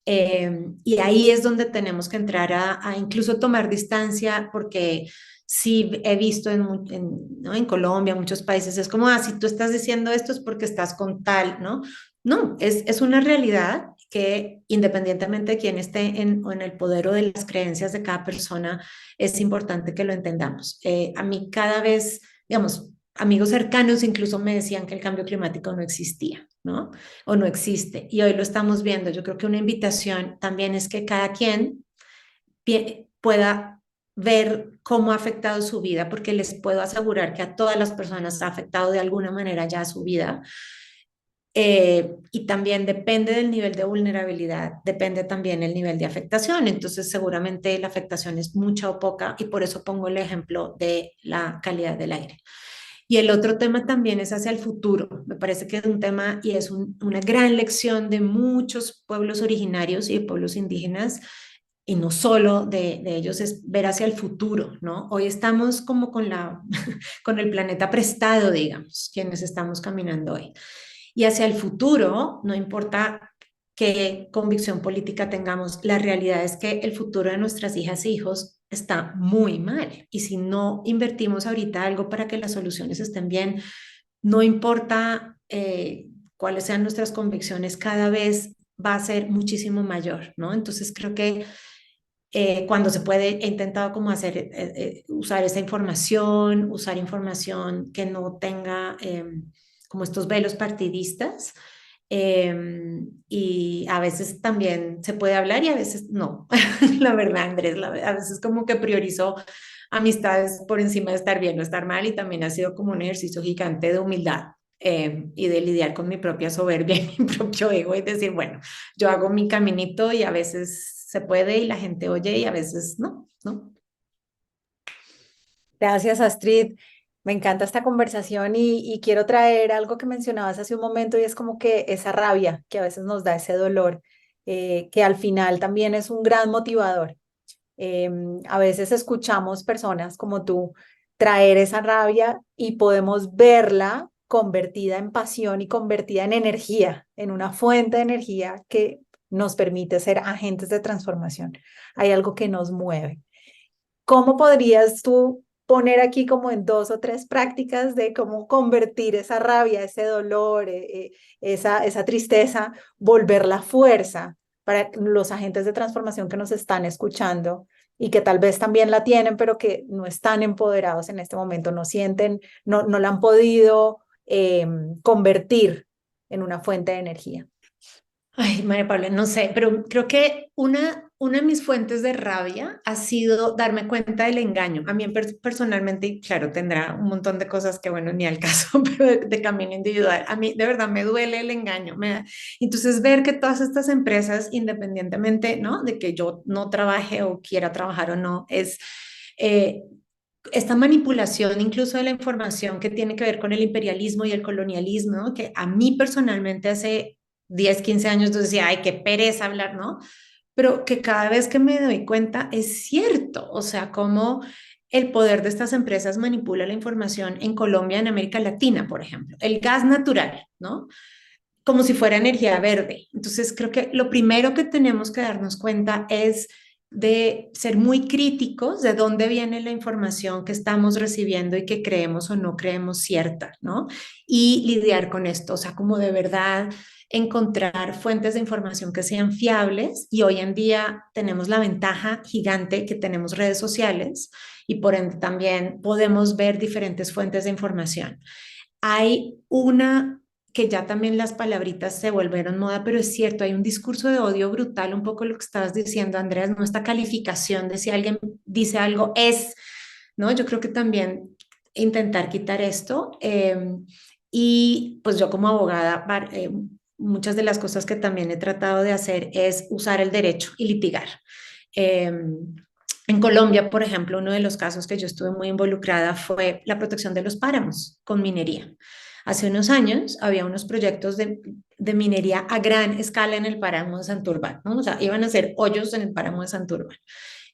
Y ahí es donde tenemos que entrar a incluso tomar distancia, porque sí he visto ¿no? En Colombia, muchos países, es como, si tú estás diciendo esto es porque estás con tal, ¿no? No, es una realidad que independientemente de quién esté o en el poder o de las creencias de cada persona, es importante que lo entendamos. A mí cada vez, digamos, amigos cercanos incluso me decían que el cambio climático no existía, ¿no? O no existe. Y hoy lo estamos viendo. Yo creo que una invitación también es que cada quien pueda ver cómo ha afectado su vida, porque les puedo asegurar que a todas las personas ha afectado de alguna manera ya su vida. Y también depende del nivel de vulnerabilidad, depende también el nivel de afectación. Entonces, seguramente la afectación es mucha o poca, y por eso pongo el ejemplo de la calidad del aire. Y el otro tema también es hacia el futuro. Me parece que es un tema y es una gran lección de muchos pueblos originarios y de pueblos indígenas, y no solo de ellos, es ver hacia el futuro, ¿no? Hoy estamos como con el planeta prestado, digamos, quienes estamos caminando hoy. Y hacia el futuro, no importa qué convicción política tengamos, la realidad es que el futuro de nuestras hijas e hijos está muy mal. Y si no invertimos ahorita algo para que las soluciones estén bien, no importa cuáles sean nuestras convicciones, cada vez va a ser muchísimo mayor, ¿no? Entonces creo que cuando se puede, he intentado como usar esa información, usar información que no tenga como estos velos partidistas. Y a veces también se puede hablar y a veces no. La verdad, Andrés, a veces como que priorizo amistades por encima de estar bien o estar mal, y también ha sido como un ejercicio gigante de humildad. Y de lidiar con mi propia soberbia y mi propio ego y decir, bueno, yo hago mi caminito y a veces se puede y la gente oye y a veces no, ¿no? Gracias, Astrid. Me encanta esta conversación y quiero traer algo que mencionabas hace un momento y es como que esa rabia que a veces nos da ese dolor, que al final también es un gran motivador. A veces escuchamos personas como tú traer esa rabia y podemos verla convertida en pasión y convertida en energía, en una fuente de energía que nos permite ser agentes de transformación. Hay algo que nos mueve. ¿Cómo podrías tú poner aquí como en 2 o 3 prácticas de cómo convertir esa rabia, ese dolor, esa tristeza, volverla fuerza para los agentes de transformación que nos están escuchando y que tal vez también la tienen, pero que no están empoderados en este momento, no sienten, no la han podido convertir en una fuente de energía? Ay, María Paula, no sé, pero creo que una de mis fuentes de rabia ha sido darme cuenta del engaño. A mí personalmente, y claro, tendrá un montón de cosas que, bueno, ni al caso, pero de camino individual. A mí de verdad me duele el engaño. Entonces, ver que todas estas empresas, independientemente, ¿no? De que yo no trabaje o quiera trabajar o no, es... eh, esta manipulación incluso de la información que tiene que ver con el imperialismo y el colonialismo, ¿no? Que a mí personalmente hace 10, 15 años yo decía, ay, qué pereza hablar, ¿no? Pero que cada vez que me doy cuenta es cierto, o sea, cómo el poder de estas empresas manipula la información en Colombia, en América Latina, por ejemplo, el gas natural, ¿no? Como si fuera energía verde. Entonces, creo que lo primero que tenemos que darnos cuenta es de ser muy críticos de dónde viene la información que estamos recibiendo y que creemos o no creemos cierta, ¿no? Y lidiar con esto, o sea, como de verdad encontrar fuentes de información que sean fiables y hoy en día tenemos la ventaja gigante que tenemos redes sociales y por ende también podemos ver diferentes fuentes de información. Hay una que ya también las palabritas se volvieron moda, pero es cierto, hay un discurso de odio brutal, un poco lo que estabas diciendo, Andrés, ¿no? Esta calificación de si alguien dice algo es, ¿no? Yo creo que también intentar quitar esto. Y pues yo como abogada, muchas de las cosas que también he tratado de hacer es usar el derecho y litigar. Eh, en Colombia, por ejemplo, uno de los casos que yo estuve muy involucrada fue la protección de los páramos con minería. Hace unos años había unos proyectos de minería a gran escala en el páramo de Santurbán, ¿no? O sea, iban a hacer hoyos en el páramo de Santurbán,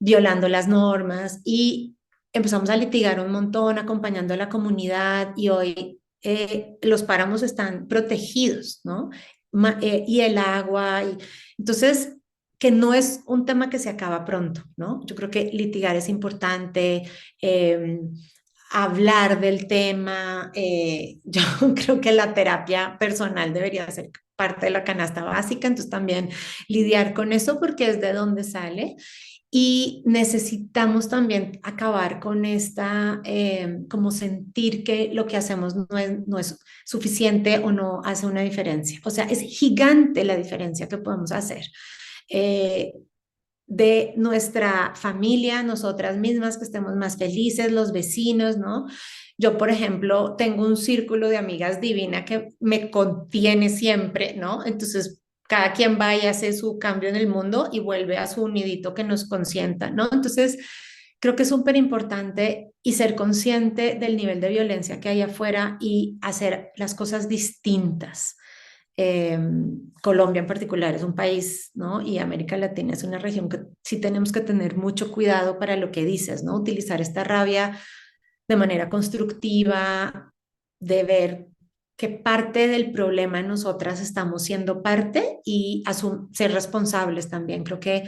violando las normas y empezamos a litigar un montón, acompañando a la comunidad y hoy los páramos están protegidos, ¿no? Y el agua, y, entonces que no es un tema que se acaba pronto, ¿no? Yo creo que litigar es importante, eh, hablar del tema, yo creo que la terapia personal debería ser parte de la canasta básica, entonces también lidiar con eso porque es de donde sale. Y necesitamos también acabar con esta, como sentir que lo que hacemos no es suficiente o no hace una diferencia. O sea, es gigante la diferencia que podemos hacer. Eh, de nuestra familia, nosotras mismas, que estemos más felices, los vecinos, ¿no? Yo, por ejemplo, tengo un círculo de amigas divina que me contiene siempre, ¿no? Entonces, cada quien va y hace su cambio en el mundo y vuelve a su nidito que nos consienta, ¿no? Entonces, creo que es súper importante y ser consciente del nivel de violencia que hay afuera y hacer las cosas distintas. Eh, Colombia en particular es un país, ¿no? Y América Latina es una región que sí tenemos que tener mucho cuidado para lo que dices, ¿no? Utilizar esta rabia de manera constructiva, de ver que parte del problema en nosotras estamos siendo parte y ser responsables también. Creo que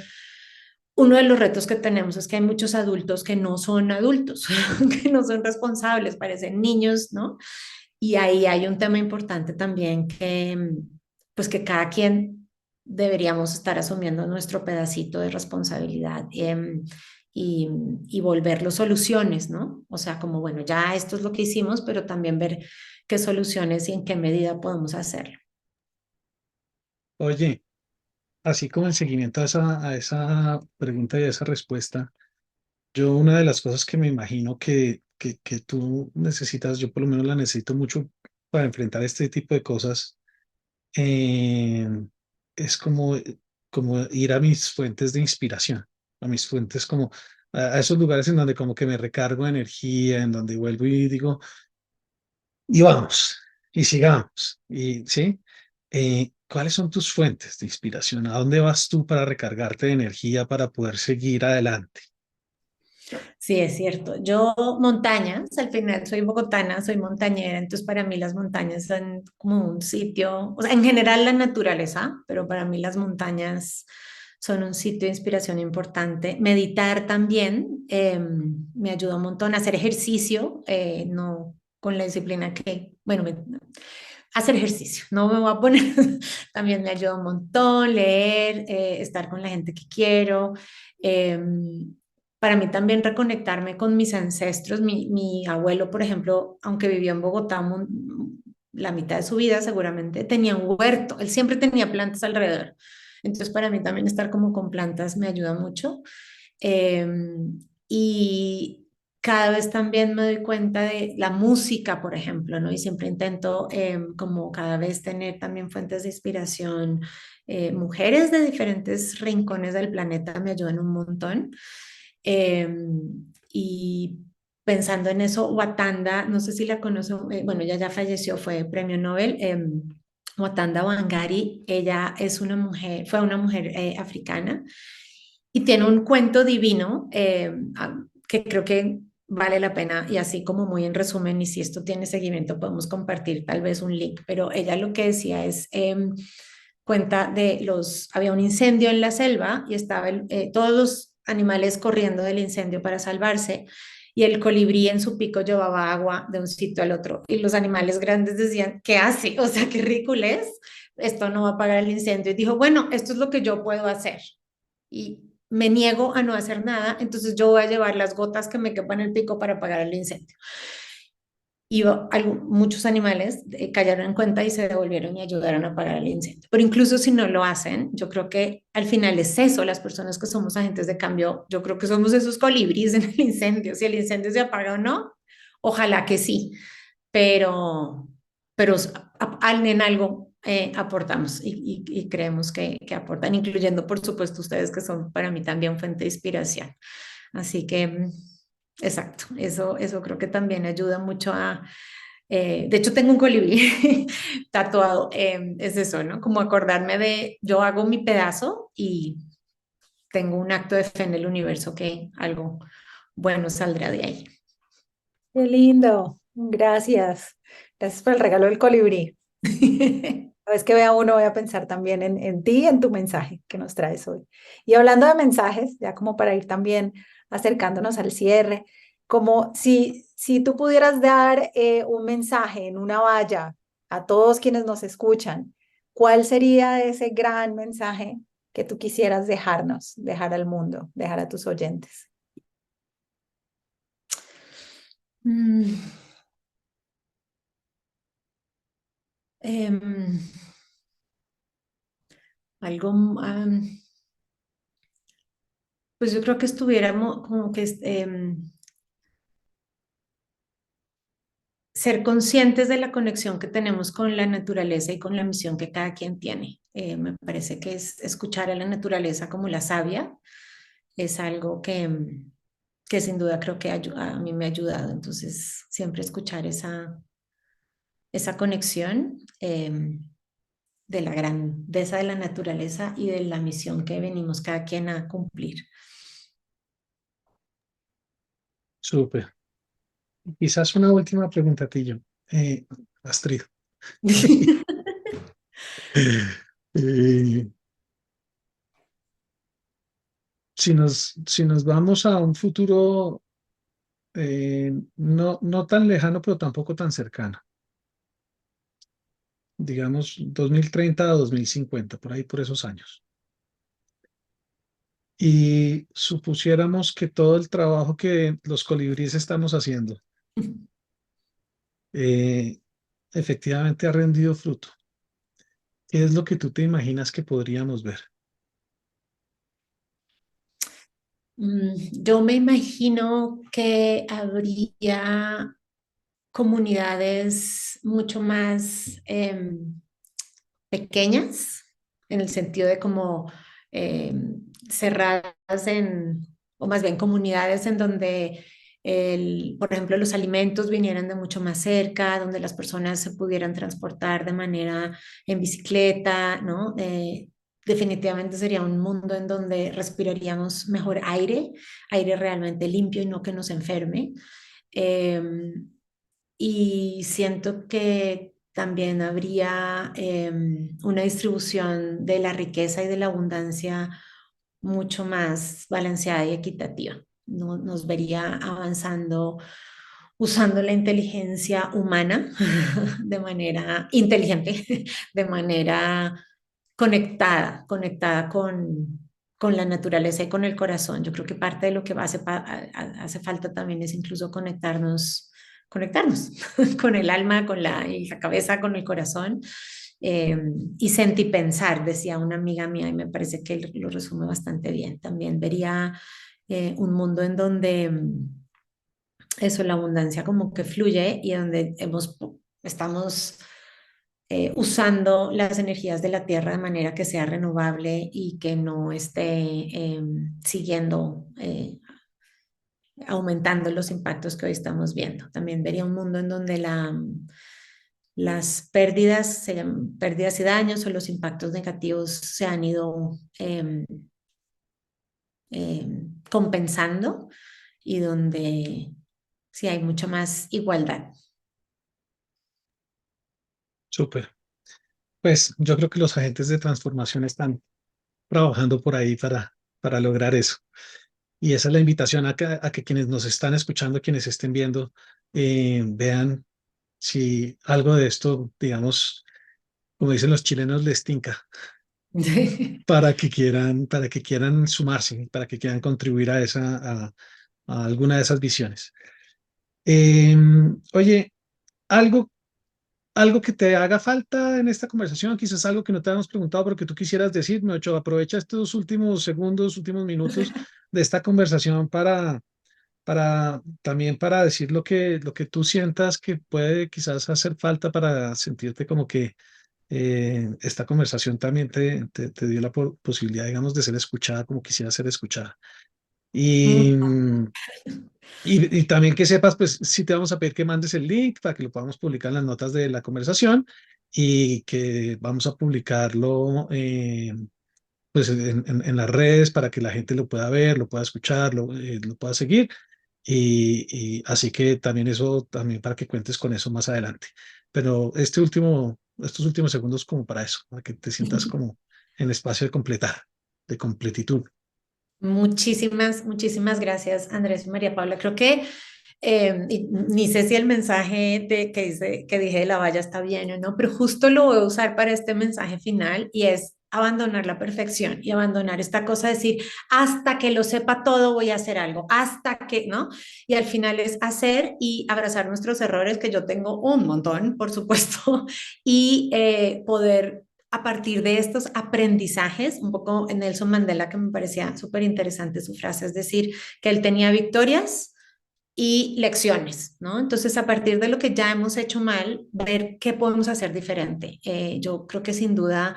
uno de los retos que tenemos es que hay muchos adultos que no son adultos, que no son responsables, parecen niños, ¿no? Y ahí hay un tema importante también que, pues que cada quien deberíamos estar asumiendo nuestro pedacito de responsabilidad y, y volverlo soluciones, ¿no? O sea, como, bueno, ya esto es lo que hicimos, pero también ver qué soluciones y en qué medida podemos hacerlo. Oye, así como en seguimiento a esa pregunta y a esa respuesta, yo una de las cosas que me imagino que tú necesitas, yo por lo menos la necesito mucho para enfrentar este tipo de cosas, eh, es como ir a mis fuentes de inspiración, a mis fuentes como a esos lugares en donde como que me recargo de energía, en donde vuelvo y digo, y vamos, y sigamos, y sí. ¿Cuáles son tus fuentes de inspiración? ¿A dónde vas tú para recargarte de energía para poder seguir adelante? Sí, es cierto. Yo montañas, al final soy bogotana, soy montañera, entonces para mí las montañas son como un sitio, o sea, en general la naturaleza, pero para mí las montañas son un sitio de inspiración importante. Meditar también me ayuda un montón. Hacer ejercicio, no con la disciplina que, bueno, hacer ejercicio, no me voy a poner, también me ayuda un montón, leer, estar con la gente que quiero. Para mí también reconectarme con mis ancestros, mi abuelo, por ejemplo, aunque vivió en Bogotá la mitad de su vida seguramente, tenía un huerto, él siempre tenía plantas alrededor. Entonces para mí también estar como con plantas me ayuda mucho. Y cada vez también me doy cuenta de la música, por ejemplo, ¿no? Y siempre intento como cada vez tener también fuentes de inspiración. Mujeres de diferentes rincones del planeta me ayudan un montón. Y pensando en eso, Watanda, no sé si la conozco, bueno, ella ya falleció, fue premio Nobel. Watanda Wangari, ella es una mujer, fue una mujer africana y tiene un cuento divino que creo que vale la pena y así como muy en resumen y si esto tiene seguimiento podemos compartir tal vez un link, pero ella lo que decía es, cuenta de había un incendio en la selva y estaban todos los animales corriendo del incendio para salvarse y el colibrí en su pico llevaba agua de un sitio al otro y los animales grandes decían, ¿qué hace? O sea, qué ridículo es, esto no va a apagar el incendio y dijo, bueno, esto es lo que yo puedo hacer y me niego a no hacer nada, entonces yo voy a llevar las gotas que me quepan en el pico para apagar el incendio. Y muchos animales cayeron en cuenta y se devolvieron y ayudaron a apagar el incendio. Pero incluso si no lo hacen, yo creo que al final es eso, las personas que somos agentes de cambio, yo creo que somos esos colibríes en el incendio. Si el incendio se apaga o no, ojalá que sí, pero, pero en algo aportamos y creemos que aportan, incluyendo por supuesto ustedes que son para mí también fuente de inspiración. Así que, exacto, eso creo que también ayuda mucho a... de hecho, tengo un colibrí tatuado, es eso, ¿no? Como acordarme de, yo hago mi pedazo y tengo un acto de fe en el universo que algo bueno saldrá de ahí. Qué lindo. Gracias. Gracias por el regalo del colibrí. Cada vez que vea uno voy a pensar también en ti y en tu mensaje que nos traes hoy. Y hablando de mensajes, ya como para ir también acercándonos al cierre, como si tú pudieras dar un mensaje en una valla a todos quienes nos escuchan, ¿cuál sería ese gran mensaje que tú quisieras dejarnos, dejar al mundo, dejar a tus oyentes? Mm. Em, algo, pues yo creo que estuviéramos como que ser conscientes de la conexión que tenemos con la naturaleza y con la misión que cada quien tiene. Me parece que es escuchar a la naturaleza como la sabia, es algo que sin duda creo que a mí me ha ayudado. Entonces, siempre escuchar esa conexión de la grandeza de la naturaleza y de la misión que venimos cada quien a cumplir. Súper. Quizás una última pregunta, Tillo. Astrid. Eh, si nos vamos a un futuro no tan lejano, pero tampoco tan cercano, digamos 2030 a 2050 por ahí, por esos años, y supusiéramos que todo el trabajo que los colibríes estamos haciendo eh, efectivamente ha rendido fruto, ¿qué es lo que tú te imaginas que podríamos ver? Yo me imagino que habría comunidades mucho más pequeñas, en el sentido de como cerradas o más bien comunidades en donde, por ejemplo, los alimentos vinieran de mucho más cerca, donde las personas se pudieran transportar de manera en bicicleta, ¿no? Definitivamente sería un mundo en donde respiraríamos mejor aire realmente limpio y no que nos enferme. Em, y siento que también habría una distribución de la riqueza y de la abundancia mucho más balanceada y equitativa. Nos vería avanzando usando la inteligencia humana de manera inteligente, de manera conectada con la naturaleza y con el corazón. Yo creo que parte de lo que hace falta también es incluso conectarnos con el alma, y la cabeza, con el corazón y sentipensar, decía una amiga mía, y me parece que lo resume bastante bien. También vería un mundo en donde eso, la abundancia como que fluye y donde estamos usando las energías de la tierra de manera que sea renovable y que no esté siguiendo, aumentando los impactos que hoy estamos viendo. También vería un mundo en donde las pérdidas, se llaman pérdidas y daños o los impactos negativos se han ido compensando y donde sí hay mucha más igualdad. Súper. Pues yo creo que los agentes de transformación están trabajando por ahí para lograr eso. Y esa es la invitación a que quienes nos están escuchando, quienes estén viendo, vean si algo de esto, digamos, como dicen los chilenos, les tinca, para que quieran sumarse, para que quieran contribuir a alguna de esas visiones. Oye, algo, algo que te haga falta en esta conversación, quizás algo que no te habíamos preguntado, pero que tú quisieras decirme, Ocho, aprovecha estos últimos segundos, últimos minutos de esta conversación también para decir lo que tú sientas que puede quizás hacer falta para sentirte como que esta conversación también te dio la posibilidad, digamos, de ser escuchada como quisiera ser escuchada. Y, y también que sepas, pues sí te vamos a pedir que mandes el link para que lo podamos publicar en las notas de la conversación y que vamos a publicarlo pues en las redes para que la gente lo pueda ver, lo pueda escuchar, lo pueda seguir. Y así que también eso, también para que cuentes con eso más adelante. Pero estos últimos segundos como para eso, para que te sientas como en espacio de completar, de completitud. Muchísimas, muchísimas gracias, Andrés y María Paula. Creo que y ni sé si el mensaje que dije de la valla está bien o no, pero justo lo voy a usar para este mensaje final y es abandonar la perfección y abandonar esta cosa de decir, hasta que lo sepa todo voy a hacer algo, hasta que, ¿no? Y al final es hacer y abrazar nuestros errores, que yo tengo un montón, por supuesto, y poder a partir de estos aprendizajes, un poco en Nelson Mandela, que me parecía súper interesante su frase, es decir, que él tenía victorias y lecciones, ¿no? Entonces, a partir de lo que ya hemos hecho mal, ver qué podemos hacer diferente. Yo creo que sin duda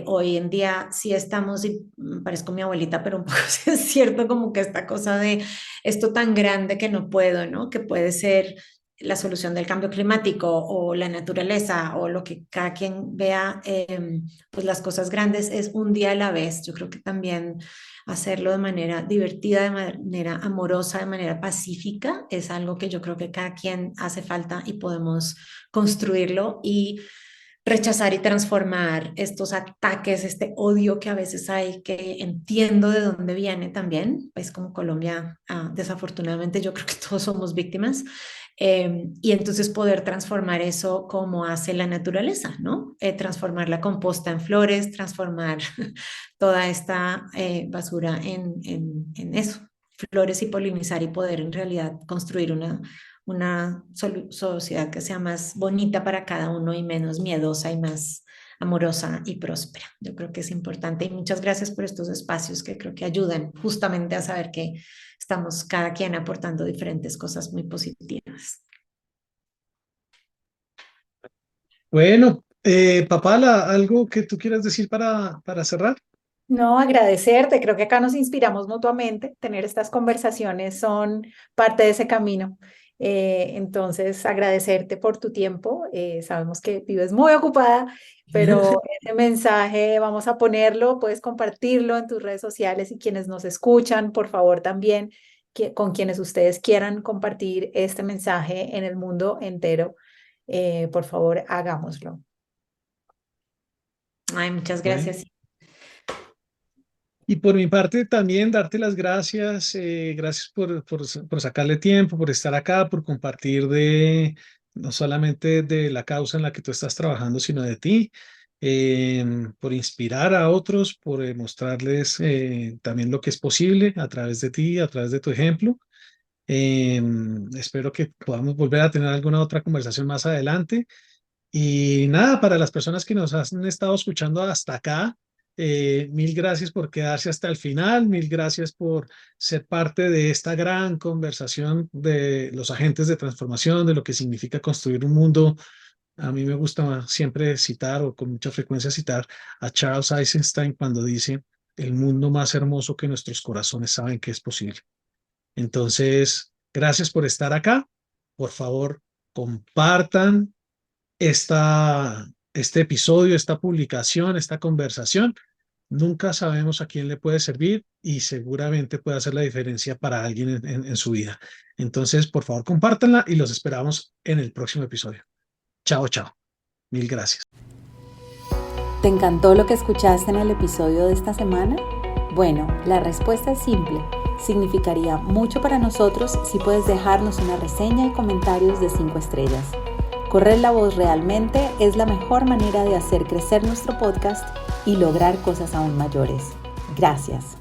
hoy en día sí estamos, y parezco mi abuelita, pero un poco sí es cierto como que esta cosa de esto tan grande que no puedo, ¿no? Que puede ser la solución del cambio climático o la naturaleza o lo que cada quien vea, pues las cosas grandes es un día a la vez. Yo creo que también hacerlo de manera divertida, de manera amorosa, de manera pacífica, es algo que yo creo que cada quien hace falta y podemos construirlo y rechazar y transformar estos ataques, este odio que a veces hay, que entiendo de dónde viene también, pues como Colombia, desafortunadamente yo creo que todos somos víctimas, y entonces poder transformar eso como hace la naturaleza, ¿no? Transformar la composta en flores, transformar toda esta basura en eso, flores y polinizar y poder en realidad construir una sociedad que sea más bonita para cada uno y menos miedosa y más amorosa y próspera. Yo creo que es importante y muchas gracias por estos espacios que creo que ayudan justamente a saber que estamos cada quien aportando diferentes cosas muy positivas. Bueno, Papala, ¿algo que tú quieras decir para cerrar? No, agradecerte. Creo que acá nos inspiramos mutuamente. Tener estas conversaciones son parte de ese camino. Entonces, agradecerte por tu tiempo. Sabemos que vives muy ocupada, pero ese mensaje vamos a ponerlo, puedes compartirlo en tus redes sociales y quienes nos escuchan, por favor, también con quienes ustedes quieran compartir este mensaje en el mundo entero, por favor, hagámoslo. Ay, muchas Bueno. gracias. Y por mi parte también darte las gracias, gracias por sacarle tiempo, por estar acá, por compartir no solamente de la causa en la que tú estás trabajando, sino de ti, por inspirar a otros, por mostrarles también lo que es posible a través de ti, a través de tu ejemplo. Espero que podamos volver a tener alguna otra conversación más adelante. Y nada, para las personas que nos han estado escuchando hasta acá, mil gracias por quedarse hasta el final, mil gracias por ser parte de esta gran conversación de los agentes de transformación, de lo que significa construir un mundo. A mí me gusta siempre citar o con mucha frecuencia citar a Charles Eisenstein cuando dice, el mundo más hermoso que nuestros corazones saben que es posible. Entonces, gracias por estar acá. Por favor, compartan este episodio, esta publicación, esta conversación. Nunca sabemos a quién le puede servir y seguramente puede hacer la diferencia para alguien en su vida. Entonces, por favor, compártanla y los esperamos en el próximo episodio. Chao, chao. Mil gracias. ¿Te encantó lo que escuchaste en el episodio de esta semana? Bueno, la respuesta es simple. Significaría mucho para nosotros si puedes dejarnos una reseña y comentarios de 5 estrellas. Correr la voz realmente es la mejor manera de hacer crecer nuestro podcast y lograr cosas aún mayores. Gracias.